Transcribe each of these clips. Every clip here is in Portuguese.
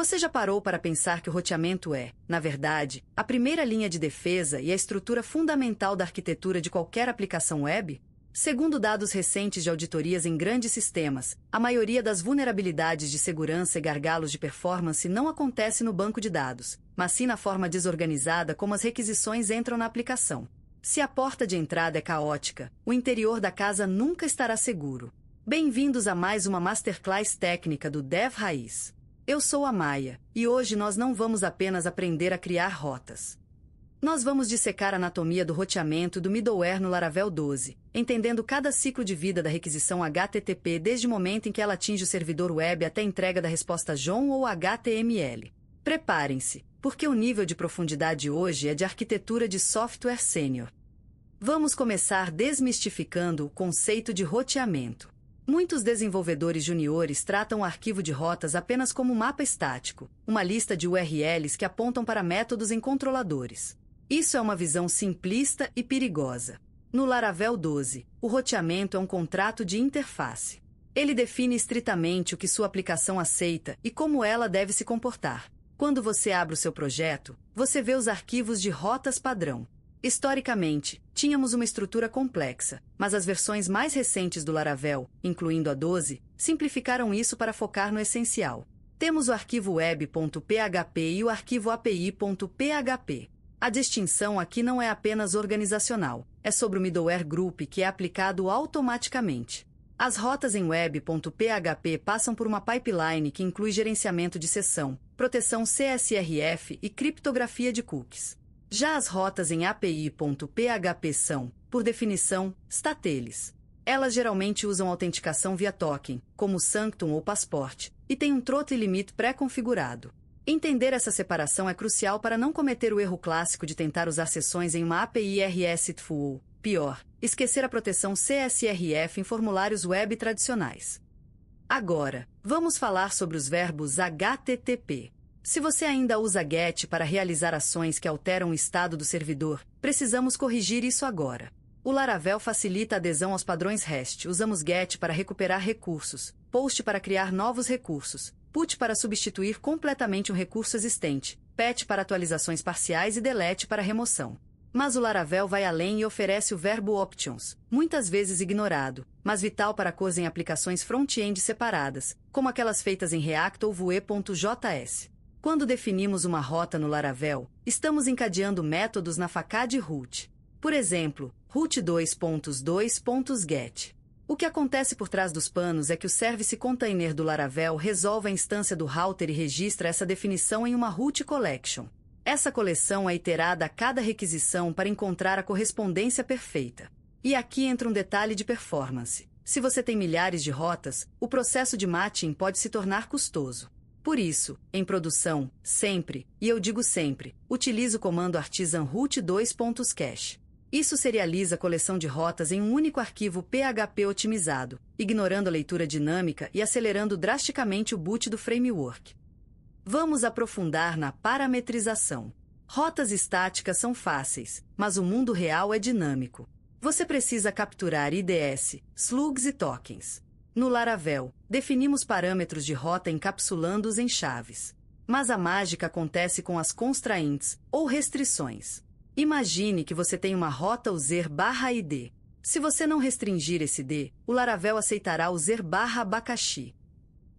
Você já parou para pensar que o roteamento é, na verdade, a primeira linha de defesa e a estrutura fundamental da arquitetura de qualquer aplicação web? Segundo dados recentes de auditorias em grandes sistemas, a maioria das vulnerabilidades de segurança e gargalos de performance não acontece no banco de dados, mas sim na forma desorganizada como as requisições entram na aplicação. Se a porta de entrada é caótica, o interior da casa nunca estará seguro. Bem-vindos a mais uma Masterclass técnica do Dev Raiz. Eu sou a Maia, e hoje nós não vamos apenas aprender a criar rotas. Nós vamos dissecar a anatomia do roteamento do middleware no Laravel 12, entendendo cada ciclo de vida da requisição HTTP desde o momento em que ela atinge o servidor web até a entrega da resposta JSON ou HTML. Preparem-se, porque o nível de profundidade hoje é de arquitetura de software sênior. Vamos começar desmistificando o conceito de roteamento. Muitos desenvolvedores juniores tratam o arquivo de rotas apenas como um mapa estático, uma lista de URLs que apontam para métodos em controladores. Isso é uma visão simplista e perigosa. No Laravel 12, o roteamento é um contrato de interface. Ele define estritamente o que sua aplicação aceita e como ela deve se comportar. Quando você abre o seu projeto, você vê os arquivos de rotas padrão. Historicamente, tínhamos uma estrutura complexa, mas as versões mais recentes do Laravel, incluindo a 12, simplificaram isso para focar no essencial. Temos o arquivo web.php e o arquivo api.php. A distinção aqui não é apenas organizacional, é sobre o middleware group que é aplicado automaticamente. As rotas em web.php passam por uma pipeline que inclui gerenciamento de sessão, proteção CSRF e criptografia de cookies. Já as rotas em api.php são, por definição, stateless. Elas geralmente usam autenticação via token, como Sanctum ou Passport, e têm um throttling limit pré-configurado. Entender essa separação é crucial para não cometer o erro clássico de tentar usar sessões em uma API RESTful ou, pior, esquecer a proteção CSRF em formulários web tradicionais. Agora, vamos falar sobre os verbos HTTP. Se você ainda usa GET para realizar ações que alteram o estado do servidor, precisamos corrigir isso agora. O Laravel facilita a adesão aos padrões REST. Usamos GET para recuperar recursos, POST para criar novos recursos, PUT para substituir completamente um recurso existente, PATCH para atualizações parciais e DELETE para remoção. Mas o Laravel vai além e oferece o verbo options, muitas vezes ignorado, mas vital para cores em aplicações front-end separadas, como aquelas feitas em React ou Vue.js. Quando definimos uma rota no Laravel, estamos encadeando métodos na facade root. Por exemplo, root2.2.get. O que acontece por trás dos panos é que o service container do Laravel resolve a instância do router e registra essa definição em uma root collection. Essa coleção é iterada a cada requisição para encontrar a correspondência perfeita. E aqui entra um detalhe de performance. Se você tem milhares de rotas, o processo de matching pode se tornar custoso. Por isso, em produção, sempre, e eu digo sempre, utilize o comando artisan root2.cache. Isso serializa a coleção de rotas em um único arquivo PHP otimizado, ignorando a leitura dinâmica e acelerando drasticamente o boot do framework. Vamos aprofundar na parametrização. Rotas estáticas são fáceis, mas o mundo real é dinâmico. Você precisa capturar IDS, slugs e tokens. No Laravel, definimos parâmetros de rota encapsulando-os em chaves. Mas a mágica acontece com as constraints, ou restrições. Imagine que você tem uma rota user/id. Se você não restringir esse ID, o Laravel aceitará user/abacaxi.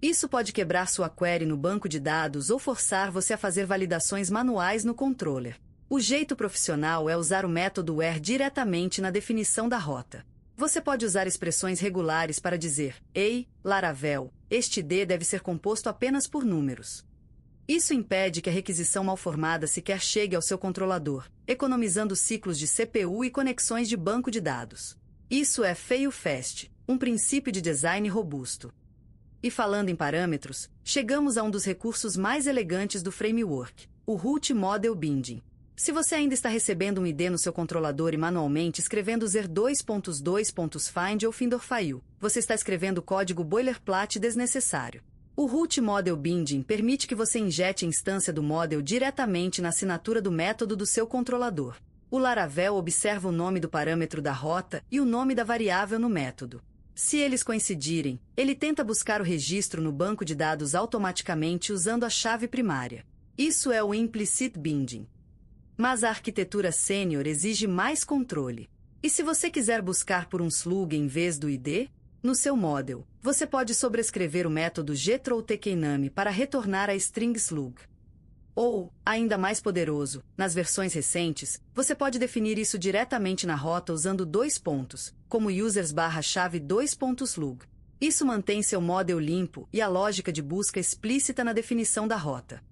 Isso pode quebrar sua query no banco de dados ou forçar você a fazer validações manuais no controller. O jeito profissional é usar o método where diretamente na definição da rota. Você pode usar expressões regulares para dizer, ei, Laravel, este ID deve ser composto apenas por números. Isso impede que a requisição mal formada sequer chegue ao seu controlador, economizando ciclos de CPU e conexões de banco de dados. Isso é fail-fast, um princípio de design robusto. E falando em parâmetros, chegamos a um dos recursos mais elegantes do framework, o Root Model Binding. Se você ainda está recebendo um ID no seu controlador e manualmente escrevendo user2.2.find ou findorfile, você está escrevendo código boilerplate desnecessário. O Root Model Binding permite que você injete a instância do model diretamente na assinatura do método do seu controlador. O Laravel observa o nome do parâmetro da rota e o nome da variável no método. Se eles coincidirem, ele tenta buscar o registro no banco de dados automaticamente usando a chave primária. Isso é o implicit binding. Mas a arquitetura sênior exige mais controle. E se você quiser buscar por um slug em vez do ID? No seu model, você pode sobrescrever o método getThroughtKNUM para retornar a string slug. Ou, ainda mais poderoso, nas versões recentes, você pode definir isso diretamente na rota usando dois pontos, como users/chave 2.slug. Isso mantém seu model limpo e a lógica de busca explícita na definição da rota.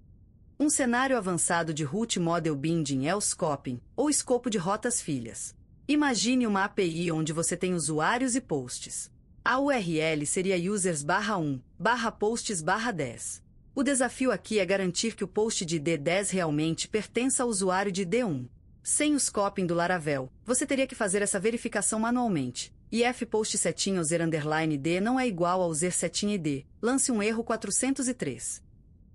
Um cenário avançado de root model binding é o scoping, ou escopo de rotas filhas. Imagine uma API onde você tem usuários e posts. A URL seria users/1/posts/10. O desafio aqui é garantir que o post de ID10 realmente pertença ao usuário de ID1. Sem o scoping do Laravel, você teria que fazer essa verificação manualmente. E fpost_user_id não é igual ao user_id. Lance um erro 403.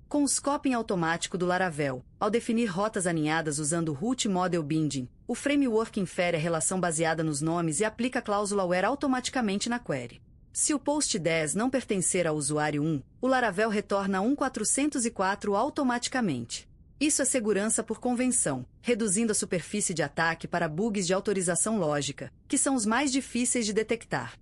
Com o scoping automático do Laravel, ao definir rotas aninhadas usando o root model binding, o framework infere a relação baseada nos nomes e aplica a cláusula where automaticamente na query. Se o post 10 não pertencer ao usuário 1, o Laravel retorna 1.404 automaticamente. Isso é segurança por convenção, reduzindo a superfície de ataque para bugs de autorização lógica, que são os mais difíceis de detectar.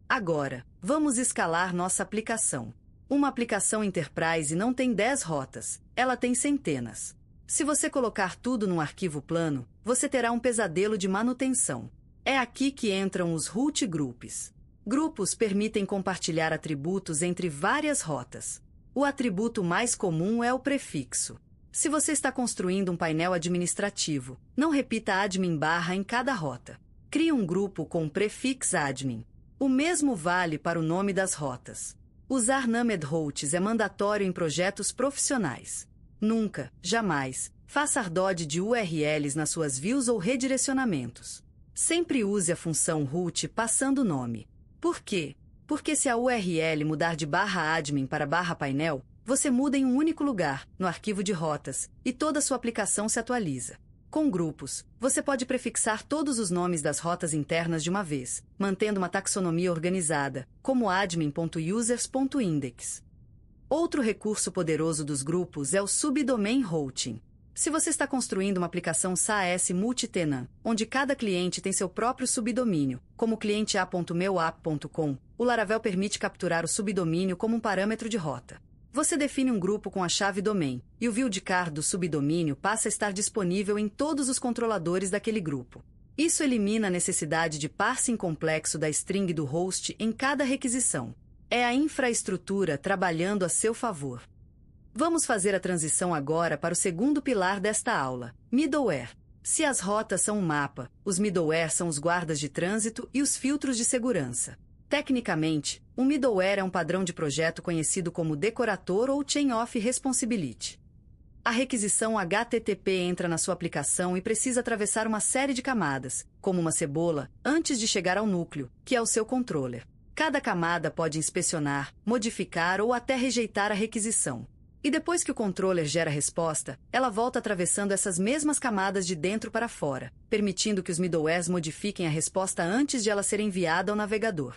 Agora, vamos escalar nossa aplicação. Uma aplicação Enterprise não tem 10 rotas, ela tem centenas. Se você colocar tudo num arquivo plano, você terá um pesadelo de manutenção. É aqui que entram os root groups. Grupos permitem compartilhar atributos entre várias rotas. O atributo mais comum é o prefixo. Se você está construindo um painel administrativo, não repita admin/ em cada rota. Crie um grupo com prefix admin. O mesmo vale para o nome das rotas. Usar named routes é mandatório em projetos profissionais. Nunca, jamais, faça ardod de URLs nas suas views ou redirecionamentos. Sempre use a função root passando o nome. Por quê? Porque se a URL mudar de /admin para /painel, você muda em um único lugar, no arquivo de rotas, e toda a sua aplicação se atualiza. Com grupos, você pode prefixar todos os nomes das rotas internas de uma vez, mantendo uma taxonomia organizada, como admin.users.index. Outro recurso poderoso dos grupos é o subdomain routing. Se você está construindo uma aplicação SaaS multitenant, onde cada cliente tem seu próprio subdomínio, como cliente a.meuapp.com, o Laravel permite capturar o subdomínio como um parâmetro de rota. Você define um grupo com a chave domain, e o wildcard do subdomínio passa a estar disponível em todos os controladores daquele grupo. Isso elimina a necessidade de parsing complexo da string do host em cada requisição. É a infraestrutura trabalhando a seu favor. Vamos fazer a transição agora para o segundo pilar desta aula, middleware. Se as rotas são um mapa, os middleware são os guardas de trânsito e os filtros de segurança. Tecnicamente, um middleware é um padrão de projeto conhecido como decorator ou chain of responsibility. A requisição HTTP entra na sua aplicação e precisa atravessar uma série de camadas, como uma cebola, antes de chegar ao núcleo, que é o seu controller. Cada camada pode inspecionar, modificar ou até rejeitar a requisição. E depois que o controller gera a resposta, ela volta atravessando essas mesmas camadas de dentro para fora, permitindo que os middlewares modifiquem a resposta antes de ela ser enviada ao navegador.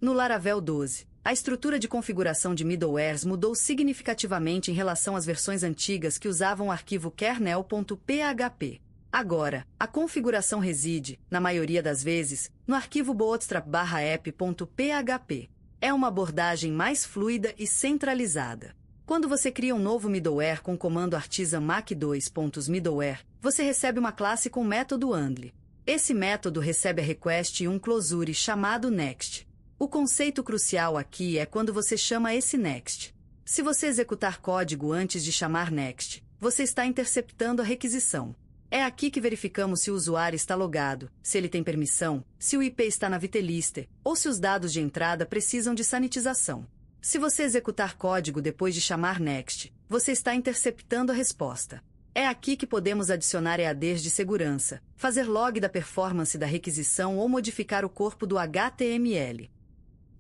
No Laravel 12, a estrutura de configuração de middlewares mudou significativamente em relação às versões antigas que usavam o arquivo kernel.php. Agora, a configuração reside, na maioria das vezes, no arquivo bootstrap/app.php. É uma abordagem mais fluida e centralizada. Quando você cria um novo middleware com o comando artisan mac2.middleware, você recebe uma classe com o método handle. Esse método recebe a request e um closure chamado next. O conceito crucial aqui é quando você chama esse next. Se você executar código antes de chamar next, você está interceptando a requisição. É aqui que verificamos se o usuário está logado, se ele tem permissão, se o IP está na viteliste, ou se os dados de entrada precisam de sanitização. Se você executar código depois de chamar next, você está interceptando a resposta. É aqui que podemos adicionar EADs de segurança, fazer log da performance da requisição ou modificar o corpo do HTML.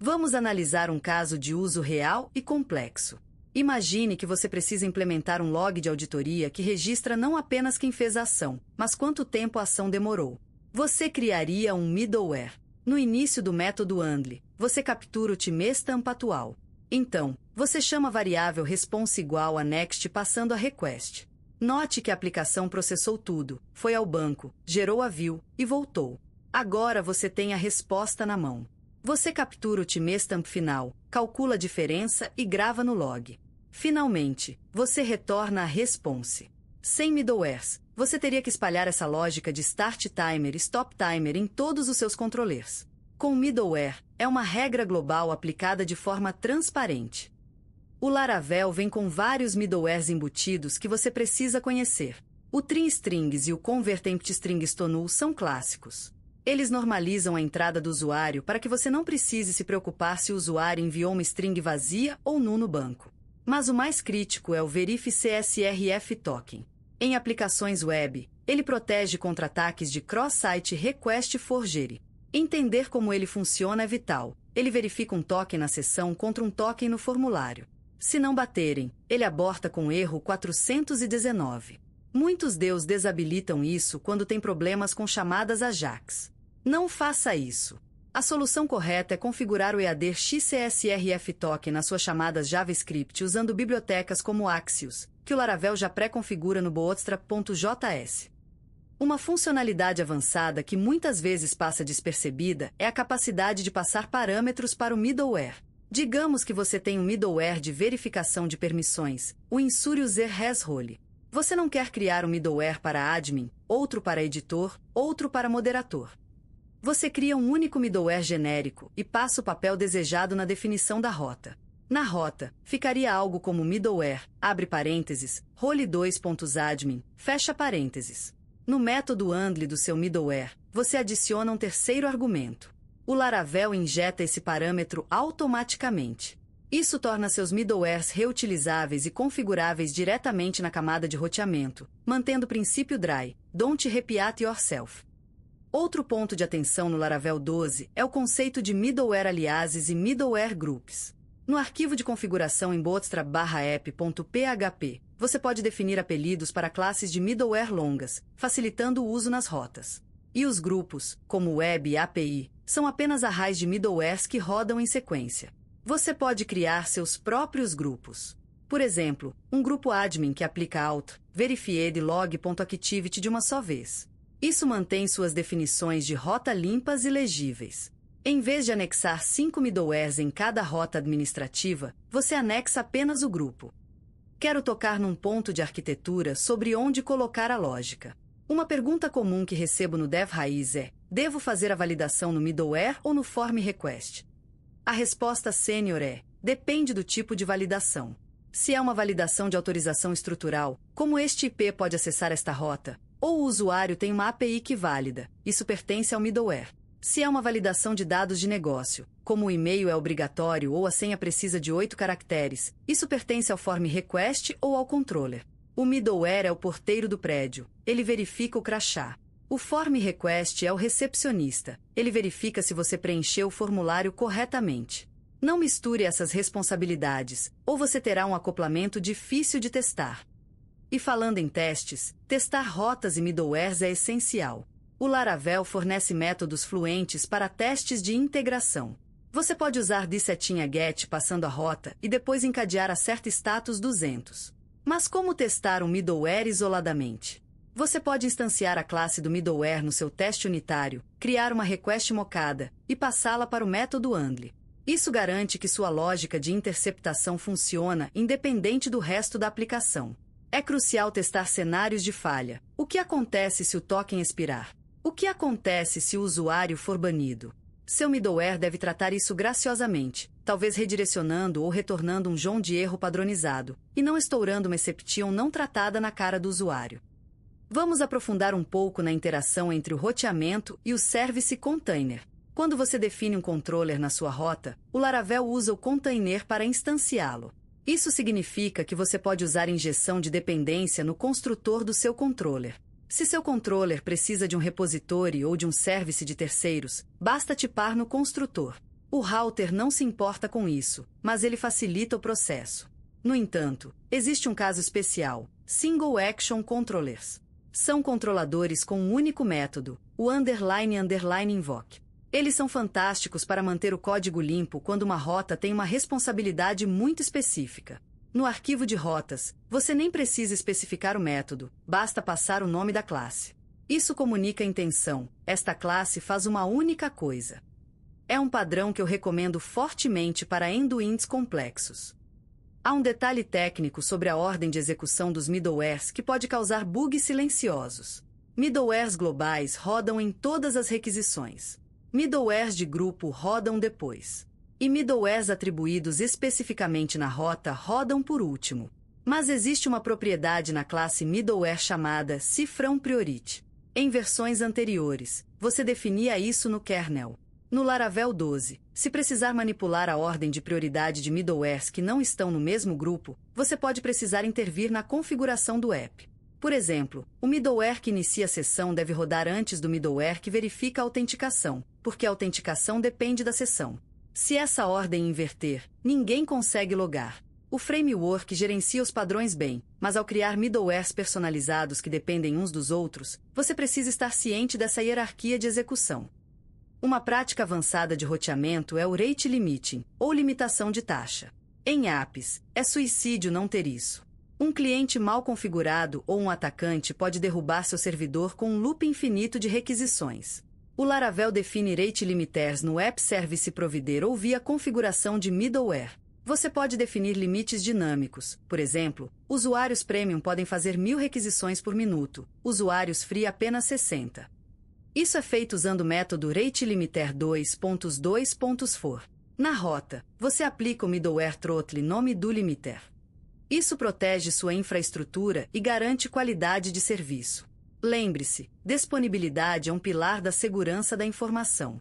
Vamos analisar um caso de uso real e complexo. Imagine que você precisa implementar um log de auditoria que registra não apenas quem fez a ação, mas quanto tempo a ação demorou. Você criaria um middleware. No início do método handle, você captura o timestamp atual. Então, você chama a variável response igual a next passando a request. Note que a aplicação processou tudo, foi ao banco, gerou a view e voltou. Agora você tem a resposta na mão. Você captura o timestamp final, calcula a diferença e grava no log. Finalmente, você retorna a response. Sem middlewares, você teria que espalhar essa lógica de start timer e stop timer em todos os seus controllers. Com middleware, é uma regra global aplicada de forma transparente. O Laravel vem com vários middlewares embutidos que você precisa conhecer. O TrimStrings e o ConvertEmptyStrings to Null são clássicos. Eles normalizam a entrada do usuário para que você não precise se preocupar se o usuário enviou uma string vazia ou null no banco. Mas o mais crítico é o Verif-CSRF Token. Em aplicações web, ele protege contra ataques de cross-site request forgery. Entender como ele funciona é vital. Ele verifica um token na sessão contra um token no formulário. Se não baterem, ele aborta com erro 419. Muitos DAOs desabilitam isso quando tem problemas com chamadas AJAX. Não faça isso. A solução correta é configurar o EAD XCSRF Token nas suas chamadas JavaScript usando bibliotecas como Axios, que o Laravel já pré-configura no bootstrap.js. Uma funcionalidade avançada que muitas vezes passa despercebida é a capacidade de passar parâmetros para o middleware. Digamos que você tem um middleware de verificação de permissões, o InsureUser-has-role. Você não quer criar um middleware para admin, outro para editor, outro para moderator. Você cria um único middleware genérico e passa o papel desejado na definição da rota. Na rota, ficaria algo como middleware, abre parênteses, role2.admin, fecha parênteses. No método handle do seu middleware, você adiciona um terceiro argumento. O Laravel injeta esse parâmetro automaticamente. Isso torna seus middlewares reutilizáveis e configuráveis diretamente na camada de roteamento, mantendo o princípio dry, don't repeat yourself. Outro ponto de atenção no Laravel 12 é o conceito de middleware aliases e middleware groups. No arquivo de configuração em bootstrap/app.php, você pode definir apelidos para classes de middleware longas, facilitando o uso nas rotas. E os grupos, como Web e API, são apenas arrays de middlewares que rodam em sequência. Você pode criar seus próprios grupos. Por exemplo, um grupo admin que aplica auth, verified e log.activity de uma só vez. Isso mantém suas definições de rota limpas e legíveis. Em vez de anexar 5 middlewares em cada rota administrativa, você anexa apenas o grupo. Quero tocar num ponto de arquitetura sobre onde colocar a lógica. Uma pergunta comum que recebo no Dev Raiz é: devo fazer a validação no middleware ou no form request? A resposta sênior é: depende do tipo de validação. Se é uma validação de autorização estrutural, como este IP pode acessar esta rota, ou o usuário tem uma API que válida, isso pertence ao middleware. Se é uma validação de dados de negócio, como o e-mail é obrigatório ou a senha precisa de 8 caracteres, isso pertence ao form request ou ao controller. O middleware é o porteiro do prédio, ele verifica o crachá. O form request é o recepcionista, ele verifica se você preencheu o formulário corretamente. Não misture essas responsabilidades, ou você terá um acoplamento difícil de testar. E falando em testes, testar rotas e middlewares é essencial. O Laravel fornece métodos fluentes para testes de integração. Você pode usar setinha get passando a rota e depois encadear a certa status 200. Mas como testar um middleware isoladamente? Você pode instanciar a classe do middleware no seu teste unitário, criar uma request mocada e passá-la para o método handle. Isso garante que sua lógica de interceptação funciona independente do resto da aplicação. É crucial testar cenários de falha. O que acontece se o token expirar? O que acontece se o usuário for banido? Seu middleware deve tratar isso graciosamente, talvez redirecionando ou retornando um JSON de erro padronizado, e não estourando uma exception não tratada na cara do usuário. Vamos aprofundar um pouco na interação entre o roteamento e o service container. Quando você define um controller na sua rota, o Laravel usa o container para instanciá-lo. Isso significa que você pode usar injeção de dependência no construtor do seu controller. Se seu controller precisa de um repositório ou de um service de terceiros, basta tipar no construtor. O router não se importa com isso, mas ele facilita o processo. No entanto, existe um caso especial: Single Action Controllers. São controladores com um único método, o __invoke. Eles são fantásticos para manter o código limpo quando uma rota tem uma responsabilidade muito específica. No arquivo de rotas, você nem precisa especificar o método, basta passar o nome da classe. Isso comunica a intenção, esta classe faz uma única coisa. É um padrão que eu recomendo fortemente para end-to-ends complexos. Há um detalhe técnico sobre a ordem de execução dos middlewares que pode causar bugs silenciosos. Middlewares globais rodam em todas as requisições. Middlewares de grupo rodam depois. E middlewares atribuídos especificamente na rota rodam por último. Mas existe uma propriedade na classe middleware chamada cifrão priority. Em versões anteriores, você definia isso no kernel. No Laravel 12, se precisar manipular a ordem de prioridade de middlewares que não estão no mesmo grupo, você pode precisar intervir na configuração do app. Por exemplo, o middleware que inicia a sessão deve rodar antes do middleware que verifica a autenticação, porque a autenticação depende da sessão. Se essa ordem inverter, ninguém consegue logar. O framework gerencia os padrões bem, mas ao criar middlewares personalizados que dependem uns dos outros, você precisa estar ciente dessa hierarquia de execução. Uma prática avançada de roteamento é o rate limiting, ou limitação de taxa. Em apps, é suicídio não ter isso. Um cliente mal configurado ou um atacante pode derrubar seu servidor com um loop infinito de requisições. O Laravel define rate limiters no App Service Provider ou via configuração de middleware. Você pode definir limites dinâmicos. Por exemplo, usuários premium podem fazer 1000 requisições por minuto, usuários free apenas 60. Isso é feito usando o método ratelimiter 2.2.for. Na rota, você aplica o middleware throttle nome do limiter. Isso protege sua infraestrutura e garante qualidade de serviço. Lembre-se, disponibilidade é um pilar da segurança da informação.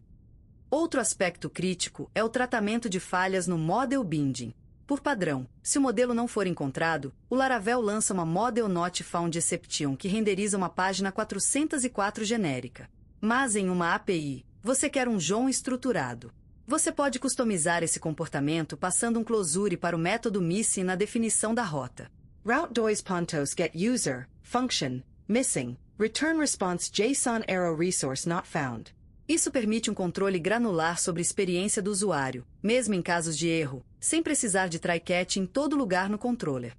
Outro aspecto crítico é o tratamento de falhas no Model Binding. Por padrão, se o modelo não for encontrado, o Laravel lança uma Model Not Found Exception que renderiza uma página 404 genérica. Mas em uma API, você quer um JSON estruturado. Você pode customizar esse comportamento passando um closure para o método missing na definição da rota. Route 2.0 get user, function, missing, return response JSON arrow resource not found. Isso permite um controle granular sobre a experiência do usuário, mesmo em casos de erro, sem precisar de try-catch em todo lugar no controller.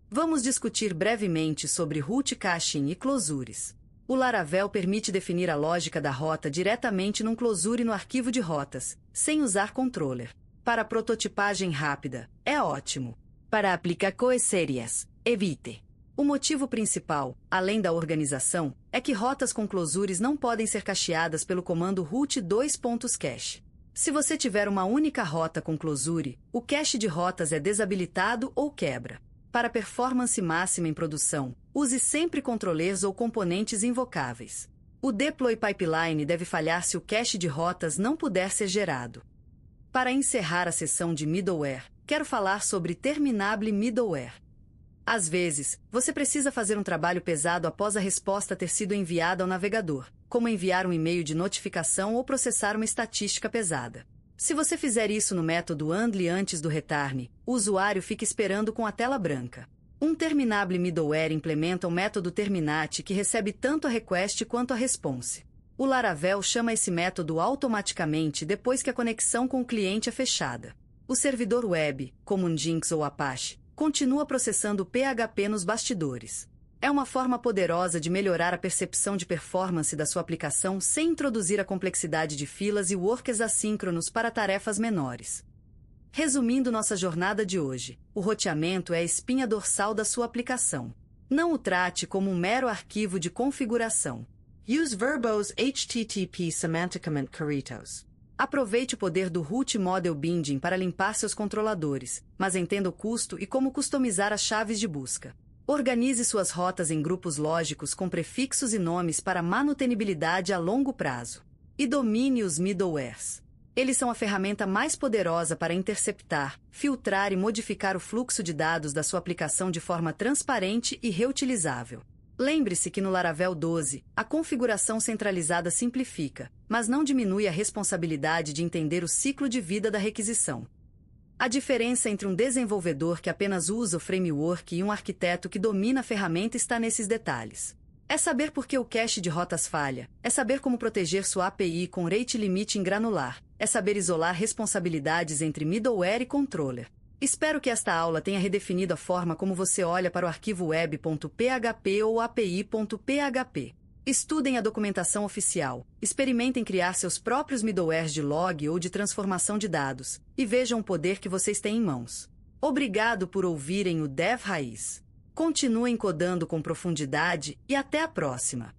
Vamos discutir brevemente sobre route caching e closures. O Laravel permite definir a lógica da rota diretamente num closure no arquivo de rotas, sem usar controller. Para prototipagem rápida, é ótimo. Para aplicações sérias, evite. O motivo principal, além da organização, é que rotas com closures não podem ser cacheadas pelo comando route 2.cache. Se você tiver uma única rota com closure, o cache de rotas é desabilitado ou quebra. Para performance máxima em produção, use sempre controllers ou componentes invocáveis. O deploy pipeline deve falhar se o cache de rotas não puder ser gerado. Para encerrar a sessão de middleware, quero falar sobre terminable middleware. Às vezes, você precisa fazer um trabalho pesado após a resposta ter sido enviada ao navegador, como enviar um e-mail de notificação ou processar uma estatística pesada. Se você fizer isso no método handle antes do return, o usuário fica esperando com a tela branca. Um terminable middleware implementa o método terminate que recebe tanto a request quanto a response. O Laravel chama esse método automaticamente depois que a conexão com o cliente é fechada. O servidor web, como Nginx ou Apache, continua processando o PHP nos bastidores. É uma forma poderosa de melhorar a percepção de performance da sua aplicação sem introduzir a complexidade de filas e workers assíncronos para tarefas menores. Resumindo nossa jornada de hoje, o roteamento é a espinha dorsal da sua aplicação. Não o trate como um mero arquivo de configuração. Use verbose HTTP semanticament Corritos. Aproveite o poder do Route Model Binding para limpar seus controladores, mas entenda o custo e como customizar as chaves de busca. Organize suas rotas em grupos lógicos com prefixos e nomes para manutenibilidade a longo prazo. E domine os middlewares. Eles são a ferramenta mais poderosa para interceptar, filtrar e modificar o fluxo de dados da sua aplicação de forma transparente e reutilizável. Lembre-se que no Laravel 12, a configuração centralizada simplifica, mas não diminui a responsabilidade de entender o ciclo de vida da requisição. A diferença entre um desenvolvedor que apenas usa o framework e um arquiteto que domina a ferramenta está nesses detalhes. É saber por que o cache de rotas falha. É saber como proteger sua API com rate limiting granular. É saber isolar responsabilidades entre middleware e controller. Espero que esta aula tenha redefinido a forma como você olha para o arquivo web.php ou api.php. Estudem a documentação oficial, experimentem criar seus próprios middlewares de log ou de transformação de dados, e vejam o poder que vocês têm em mãos. Obrigado por ouvirem o Dev Raiz. Continuem codando com profundidade e até a próxima!